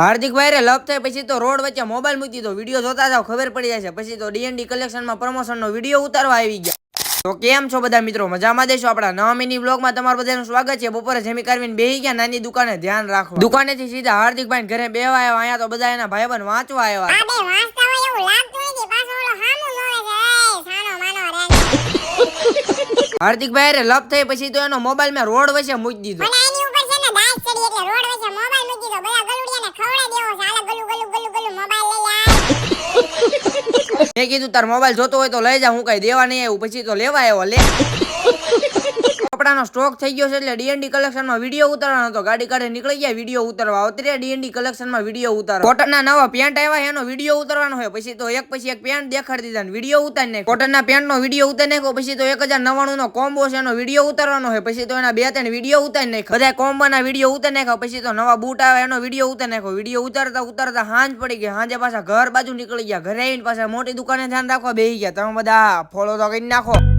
હાર્દિકભાઈ રે લપ થાય પછી તો રોડ વચ્ચે મોબાઈલ મૂકી દીધો. વિડીયો જોતા જાવ ખબર પડી જાય છે. પછી તો ડીએનડી કલેક્શનમાં પ્રમોશનનો વિડીયો ઉતારવા આવી ગયા. તો કેમ છો બધા મિત્રો, મજામાં દેશો? આપણા નવા મિની વ્લોગમાં તમારું બધાનું સ્વાગત છે. બપોરે જમી કરવીને બેહી ગયા નાની દુકાને, ધ્યાન રાખો. દુકાનેથી સીધા હાર્દિકભાઈ ઘરે બેહવા આવ્યા. અહીંયા તો બધા એના ભાઈબંધ વાંચવા આવ્યા. હાર્દિકભાઈ રે લપ થઈ પછી તો એનો મોબાઈલ મેં રોડ વચ્ચે મૂકી દીધો. મેં કીધું તાર મોબાઈલ જોતો હોય તો લઈ જા, હું કઈ દેવા નહીં આવ્યું. પછી તો લેવા આવ્યો. લે કપડાનો સ્ટોક થઈ ગયો છે એટલે ડીએનડી કલેક્શનમાં વિડીયો ઉતારવાનો હતો. ગાડી કાઢે નીકળી ગયા વિડીયો ઉતારવા. અત્યારે ડીએનડી કલેક્શનમાં વિડીયો ઉતારો. કોટનના નવા પેન્ટ આવ્યા એનો વિડીયો ઉતારવાનો હોય. પછી તો એક પછી એક પેન્ટ દેખાડી દીધા, વિડીયો ઉતારી નાખ્યો. કોટનના પેન્ટનો વિડીયો ઉતારી નાખ્યો. પછી તો 1099 નો કોમ્બો છે એનો વિડીયો ઉતારવાનો હોય. પછી તો એના 2-3 વિડીયો ઉતારી નાખ્યો. બધા કોમ્બોના વિડીયો ઉતારી નાખ્યો. પછી તો નવા બૂટ આવે એનો વિડીયો ઉતારી નાખ્યો. વિડીયો ઉતારતા હાંજ પડી ગઈ. હાંજે પાછા ઘર બાજુ નીકળી ગયા. ઘરે આવીને પાછા મોટી દુકાને ધ્યાન રાખવા બેસી ગયા. તમે બધા ફોલો તો કરી નાખો.